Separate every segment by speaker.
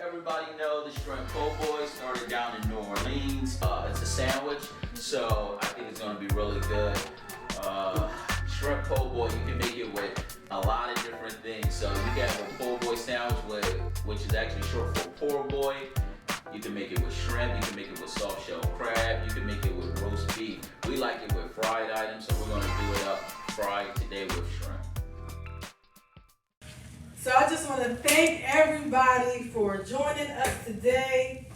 Speaker 1: Everybody know the shrimp po' boy started down in New Orleans. It's a sandwich, so I think it's gonna be really good. Shrimp po' boy, you can make it with a lot of different things. So you can have a po' boy sandwich which is actually short for poor boy. You can make it with shrimp, you can make it with soft shell crab, you can make it with roast beef. We like it with fried items, so we're gonna do it up fried today with shrimp.
Speaker 2: So I just want to thank everybody for joining us today.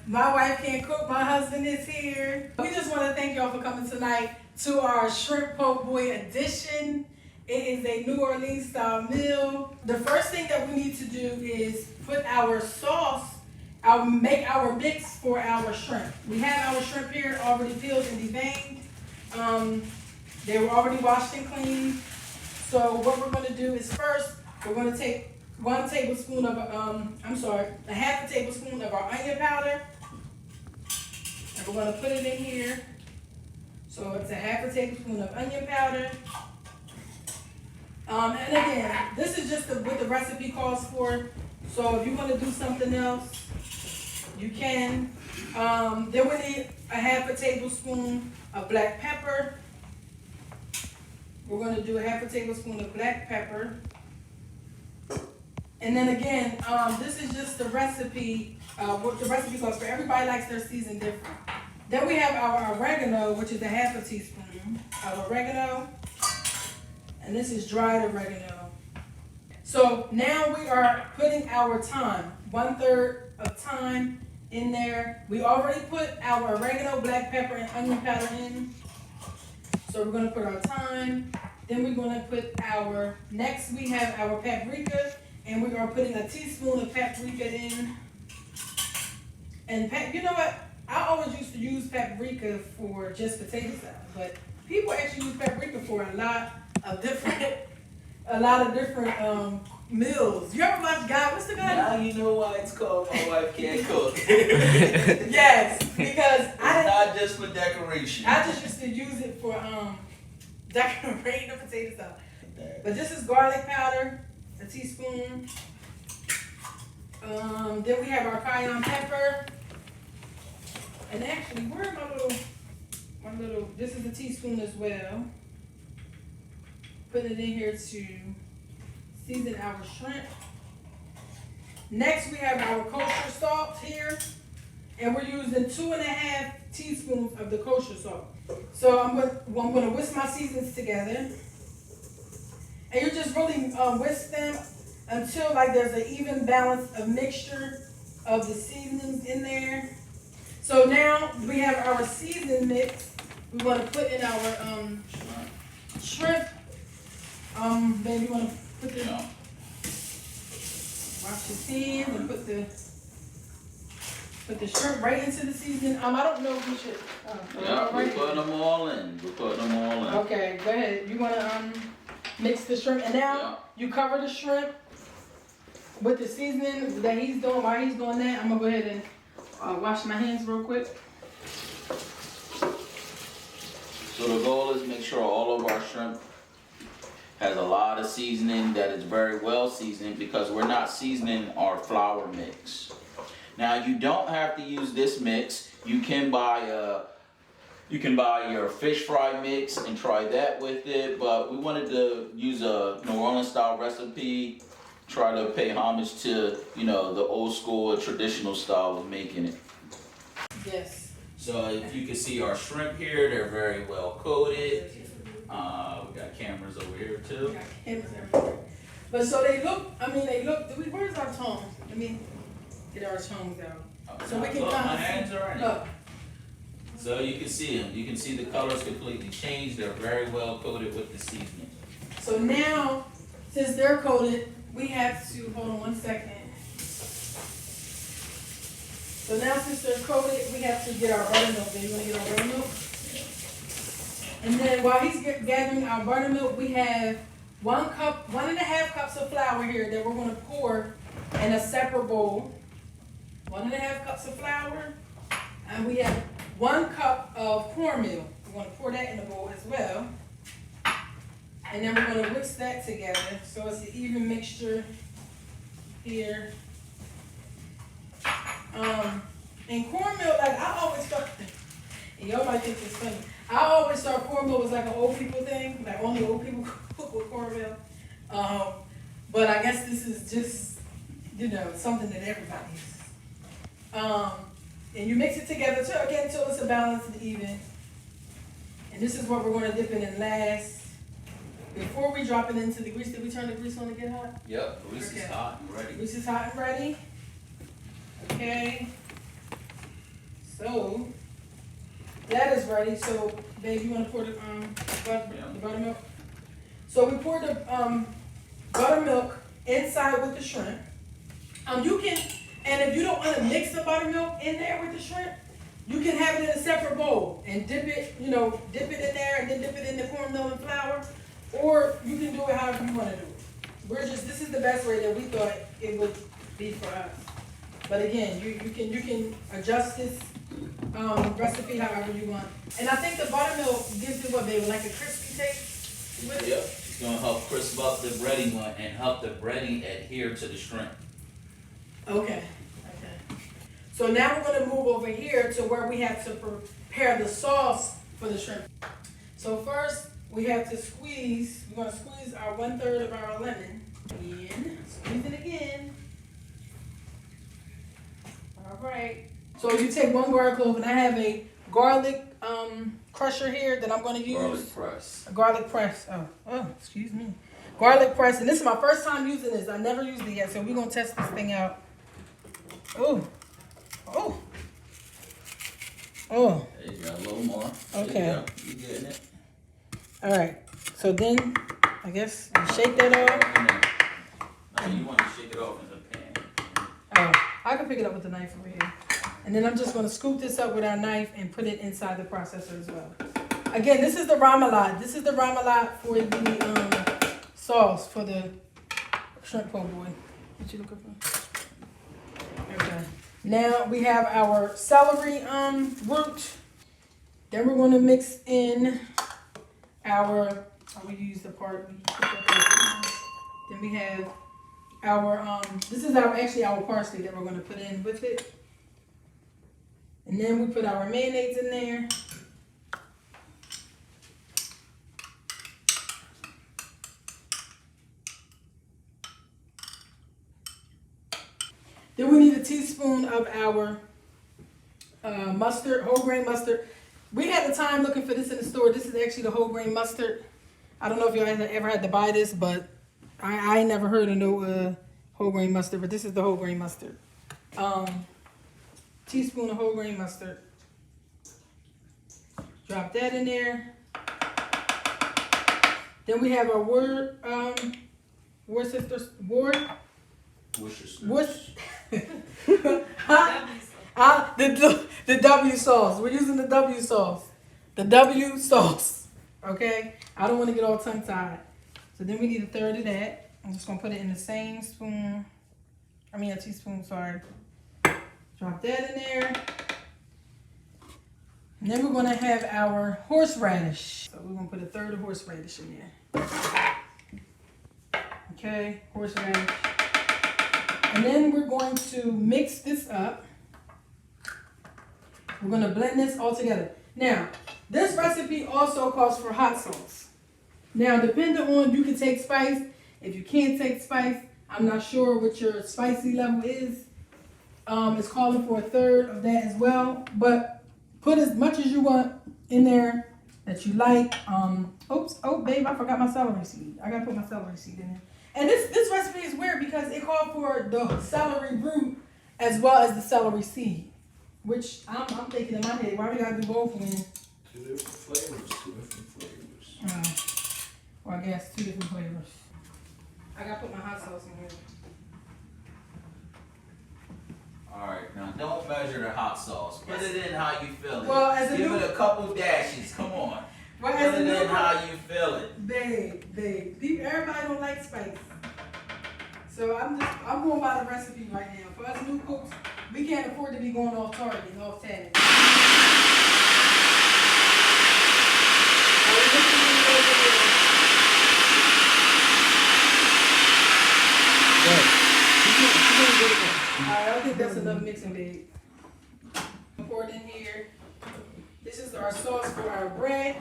Speaker 2: My wife can't cook, my husband is here. We just want to thank y'all for coming tonight to our shrimp po' boy edition. It is a New Orleans style meal. The first thing that we need to do is put our sauce, make our mix for our shrimp. We have our shrimp here already peeled and deveined. They were already washed and cleaned. So what we're going to do is first, we're going to take a half a tablespoon of our onion powder. And we're going to put it in here. So it's a half a tablespoon of onion powder. And again, this is just what the recipe calls for. So if you want to do something else, you can. Then we need a half a tablespoon of black pepper. We're going to do a half a tablespoon of black pepper. And then again, this is just the recipe, what the recipe calls for. Everybody likes their season different. Then we have our oregano, which is a half a teaspoon of oregano. And this is dried oregano. So now we are putting our thyme, 1/3 of thyme in there. We already put our oregano, black pepper, and onion powder in. So we're going to put our thyme. Then we're going to put next we have our paprika. And we are putting a teaspoon of paprika in. And you know what? I always used to use paprika for just potato salad, but people actually use paprika for a lot of different meals. You ever watch what's the guy?
Speaker 1: Now you know why it's called My Wife Can't Cook.
Speaker 2: Yes, because
Speaker 1: it's not just for decoration.
Speaker 2: I just used to use it for decorating the potato salad. But this is garlic powder. A teaspoon. Then we have our cayenne pepper. And actually, where my little, this is a teaspoon as well. Put it in here to season our shrimp. Next, we have our kosher salt here. And we're using 2.5 teaspoons of the kosher salt. So I'm going to whisk my seasons together. And you just really whisk them until there's an even balance of mixture of the seasonings in there. So now we have our season mix. We want to put in our shrimp. Then you want to put wash your hands and put the shrimp right into the seasoning. I don't know if we should.
Speaker 1: We're putting them all in.
Speaker 2: Okay, go ahead. You want to mix the shrimp, and now you cover the shrimp with the seasoning that he's doing. While he's doing that, I'm gonna go ahead and wash my hands real quick.
Speaker 1: So the goal is make sure all of our shrimp has a lot of seasoning, that it's very well seasoned, because we're not seasoning our flour mix. Now you don't have to use this mix. You can buy your fish fry mix and try that with it, but we wanted to use a New Orleans style recipe, try to pay homage to, the old school traditional style of making it.
Speaker 2: Yes.
Speaker 1: So if you can see our shrimp here, they're very well coated. We got cameras over here too.
Speaker 2: We got cameras everywhere. But so where's our tongs? Let me get our tongs out. So we can
Speaker 1: my hands are in it.
Speaker 2: Look.
Speaker 1: So you can see them. You can see the colors completely changed. They're very well coated with the seasoning.
Speaker 2: So now, since they're coated, we have to, hold on one second. So now since they're coated, we have to get our buttermilk. Do you want to get our buttermilk? And then while he's gathering our buttermilk, we have 1.5 cups of flour here that we're going to pour in a separate bowl. 1.5 cups of flour. And we have 1 cup of cornmeal. We're going to pour that in the bowl as well. And then we're going to whisk that together so it's an even mixture here. And cornmeal, like I always thought, and y'all might think it's funny. I always thought cornmeal was like an old people thing, like only old people cook with cornmeal. But I guess this is just, something that everybody uses. And you mix it together till it's a balance and even. And this is what we're gonna dip it in last. Before we drop it into the grease, did we turn the grease on to get hot?
Speaker 1: Yep, grease is hot and ready.
Speaker 2: Grease is hot and ready. Okay. So that is ready. So, babe, you want to pour the buttermilk? So we pour the buttermilk inside with the shrimp. You can, and if you don't want to mix the buttermilk in there with the shrimp, you can have it in a separate bowl and dip it in there and then dip it in the cornmeal and flour, or you can do it however you want to do it. This is the best way that we thought it would be for us. But again, you can adjust this recipe however you want. And I think the buttermilk gives it what, baby, like a crispy taste with it?
Speaker 1: Yep, it's gonna help crisp up the breading one and help the breading adhere to the shrimp.
Speaker 2: Okay. So now we're gonna move over here to where we have to prepare the sauce for the shrimp. So first, we have to squeeze, we're gonna squeeze our 1/3 of our lemon in, squeeze it again. All right. So you take 1 garlic clove, and I have a garlic crusher here that I'm going to use.
Speaker 1: Garlic press.
Speaker 2: A garlic press. Oh, excuse me. Garlic press, and this is my first time using this. I never used it yet, so we're going to test this thing out. Oh.
Speaker 1: There you go, a little more.
Speaker 2: Okay.
Speaker 1: You getting it?
Speaker 2: All right. So then, I guess you shake that off.
Speaker 1: No, you want to shake it off in the pan.
Speaker 2: Oh, I can pick it up with the knife over here. And then I'm just going to scoop this up with our knife and put it inside the processor as well. Again, this is the remoulade. This is the remoulade for the sauce for the shrimp po' boy. What you looking for? Okay. Now we have our celery root. Then we're going to mix in our, we use the part. Then we have our, this is actually our parsley that we're going to put in with it. And then we put our mayonnaise in there. Then we need a teaspoon of our mustard, whole grain mustard. We had the time looking for this in the store. This is actually the whole grain mustard. I don't know if y'all ever had to buy this, but I ain't never heard of no whole grain mustard, but this is the whole grain mustard. Teaspoon of whole grain mustard. Drop that in there. Then we have our Worcestershire. The W sauce. We're using the W sauce. The W sauce. Okay? I don't want to get all tongue-tied. So then we need 1/3 of that. I'm just going to put it in the same spoon. A teaspoon, sorry. Drop that in there. And then we're going to have our horseradish. So we're going to put 1/3 of horseradish in there. Okay, horseradish. And then we're going to mix this up. We're going to blend this all together. Now, this recipe also calls for hot sauce. Now, depending on, you can take spice. If you can't take spice, I'm not sure what your spicy level is. It's calling for 1/3 of that as well. But put as much as you want in there that you like. Oh, babe, I forgot my celery seed. I got to put my celery seed in there. And this recipe is weird because it called for the celery root as well as the celery seed. Which I'm thinking in my head, why we gotta do both when?
Speaker 3: Two different flavors.
Speaker 2: Well, I guess 2 different flavors. I gotta put my hot sauce in here.
Speaker 1: Alright, now don't measure the hot sauce. Put it in how you feel it.
Speaker 2: Well, as a
Speaker 1: Give
Speaker 2: new,
Speaker 1: it a couple dashes. Come on.
Speaker 2: well,
Speaker 1: Put
Speaker 2: as a
Speaker 1: it
Speaker 2: new
Speaker 1: in how you feel it.
Speaker 2: babe. Everybody don't like spice. So I'm going by the recipe right now. For us new cooks, we can't afford to be going off target and off tag. Alright, I think that's enough mixing, babe. Pour it in here. This is our sauce for our bread.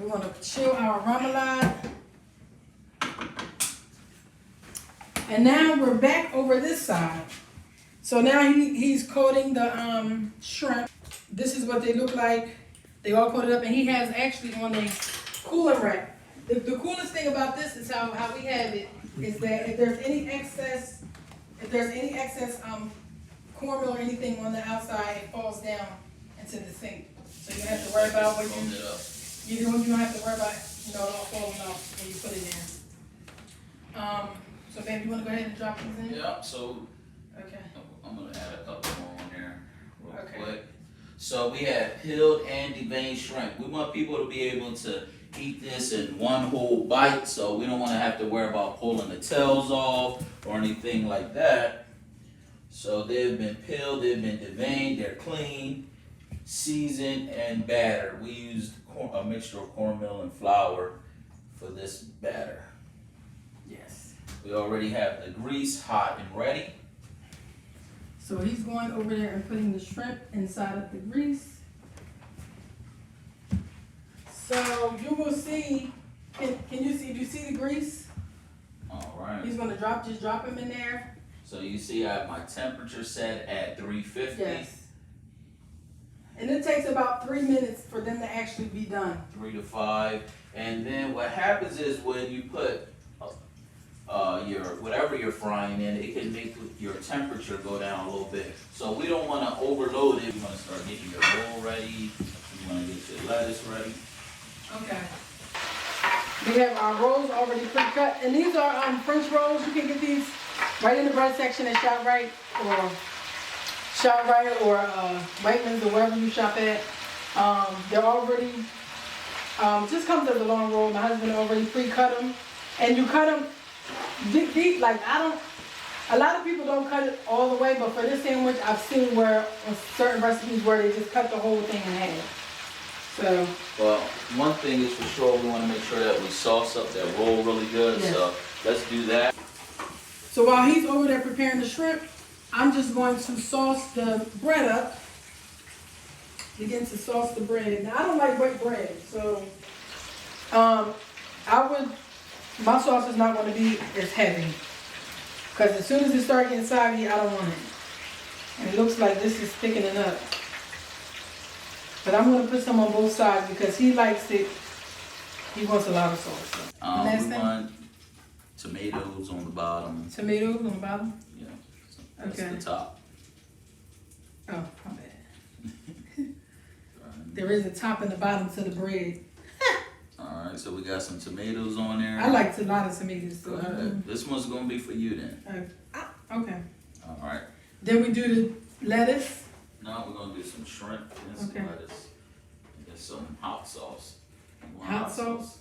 Speaker 2: We're gonna chill our remoulade. And now we're back over this side. So now he's coating the shrimp. This is what they look like. They all coated up, and he has actually on a cooler rack. The coolest thing about this is how we have it is that if there's any excess cornmeal or anything on the outside, it falls down into the sink. So you don't have to worry about what you don't have to worry about, it all falling off when you put it in. So baby, you wanna go ahead and drop these in?
Speaker 1: Yeah, so
Speaker 2: Okay.
Speaker 1: I'm gonna add a couple more on there real
Speaker 2: Okay.
Speaker 1: quick. So we have peeled and deveined shrimp. We want people to be able to eat this in one whole bite, so we don't want to have to worry about pulling the tails off or anything like that. So they've been peeled, they've been deveined, they're clean, seasoned, and battered. We used a mixture of cornmeal and flour for this batter.
Speaker 2: Yes.
Speaker 1: We already have the grease hot and ready.
Speaker 2: So he's going over there and putting the shrimp inside of the grease. So you will see, can you see, do you see the grease?
Speaker 1: All right.
Speaker 2: He's gonna just drop him in there.
Speaker 1: So you see I have my temperature set at 350.
Speaker 2: Yes. And it takes about 3 minutes for them to actually be done.
Speaker 1: 3 to 5. And then what happens is when you put your whatever you're frying in, it can make your temperature go down a little bit. So we don't want to overload it. You want to start getting your roll ready. You want to get your lettuce ready.
Speaker 2: Okay. We have our rolls already pre-cut, and these are French rolls. You can get these right in the bread section at ShopRite or Wegmans or wherever you shop at. They're already just comes as a long roll. My husband already pre-cut them, and you cut them deep. Like a lot of people don't cut it all the way, but for this sandwich, I've seen where on certain recipes where they just cut the whole thing in half. So.
Speaker 1: Well, one thing is for sure, we want to make sure that we sauce up that roll really good. Yes. So let's do that.
Speaker 2: So while he's over there preparing the shrimp, I'm just going to sauce the bread up. Begin to sauce the bread. Now I don't like white bread, so my sauce is not going to be as heavy. Because as soon as it starts getting soggy, I don't want it. And it looks like this is thickening up. But I'm going to put some on both sides because he likes it. He wants a lot of sauce.
Speaker 1: We want tomatoes on the bottom.
Speaker 2: Tomatoes on the bottom?
Speaker 1: Yeah. That's
Speaker 2: okay.
Speaker 1: The top.
Speaker 2: Oh, my bad. There is a top and a bottom to the bread.
Speaker 1: Alright, so we got some tomatoes on there.
Speaker 2: I like a lot of tomatoes.
Speaker 1: Go ahead. This one's going to be for you then.
Speaker 2: Okay.
Speaker 1: Alright.
Speaker 2: Then we do the lettuce.
Speaker 1: Now we're going to do some shrimp and some lettuce. And get some hot sauce.
Speaker 2: Hot sauce?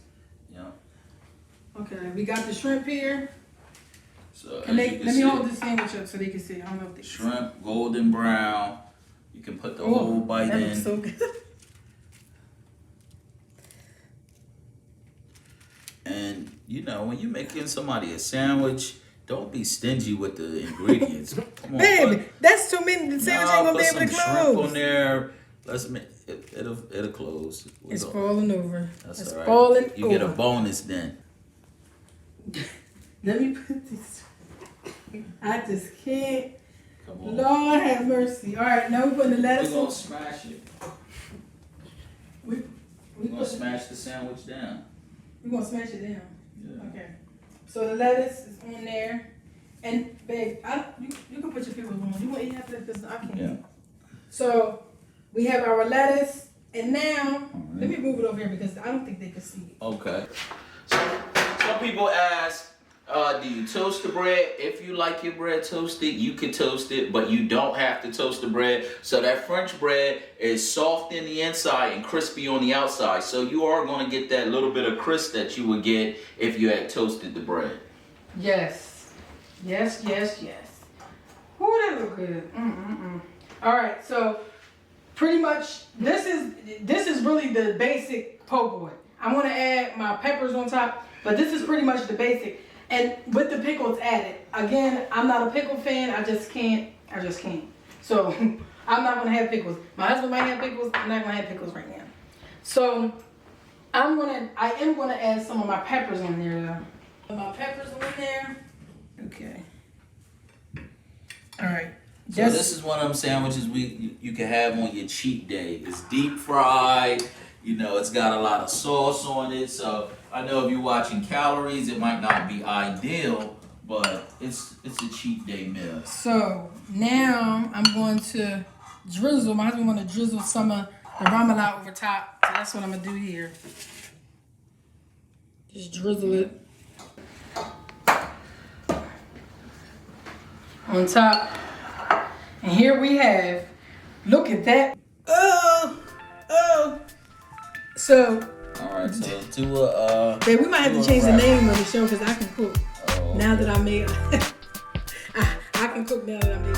Speaker 1: Yeah.
Speaker 2: Okay, we got the shrimp here.
Speaker 1: So
Speaker 2: let me hold this sandwich up so they can see. I don't know if they
Speaker 1: shrimp, can see. Golden brown. You can put the whole bite
Speaker 2: that
Speaker 1: in.
Speaker 2: Looks so good.
Speaker 1: And when you're making somebody a sandwich, don't be stingy with the ingredients. Come on,
Speaker 2: baby, that's too many. The sandwich ain't gonna be able to close.
Speaker 1: Shrimp on there. Let's make it'll close.
Speaker 2: It's falling over.
Speaker 1: That's all right.
Speaker 2: Falling over.
Speaker 1: You get a bonus then.
Speaker 2: Let me put this. I just can't.
Speaker 1: Come on.
Speaker 2: Lord have mercy. All right, now we're putting the lettuce.
Speaker 1: We're gonna smash it.
Speaker 2: We're
Speaker 1: gonna smash the sandwich down.
Speaker 2: We're gonna smash it down.
Speaker 1: Yeah.
Speaker 2: Okay. So the lettuce is on there, and babe, you can put your pickles on. You want to eat after this? I can't.
Speaker 1: Yeah.
Speaker 2: So we have our lettuce, and now let me move it over here because I don't think they can see it.
Speaker 1: Okay. So some people ask, do you toast the bread? If you like your bread toasted, you can toast it, but you don't have to toast the bread. So that French bread is soft in the inside and crispy on the outside. So you are going to get that little bit of crisp that you would get if you had toasted the bread.
Speaker 2: Yes. Yes, yes, yes. Ooh, that look good. All right, so pretty much this is really the basic po' boy. I'm going to add my peppers on top, but this is pretty much the basic. And with the pickles added, again, I'm not a pickle fan. I just can't. So I'm not gonna have pickles. My husband might have pickles. I'm not gonna have pickles right now. So I am gonna add some of my peppers in there though. My peppers are in there. Okay. All right.
Speaker 1: So this is one of them sandwiches you can have on your cheat day. It's deep fried. You know, it's got a lot of sauce on it. So I know if you're watching calories, it might not be ideal, but it's a cheat day meal.
Speaker 2: So now I'm going to drizzle. My husband want to drizzle some of the remoulade over top. So that's what I'm gonna do here. Just drizzle it on top. And here we have, look at that. Oh. So.
Speaker 1: All right, so do a.
Speaker 2: Babe, we might have to change the name of the show because I can cook.
Speaker 1: Oh, okay.
Speaker 2: Now that I made, I can cook now that I made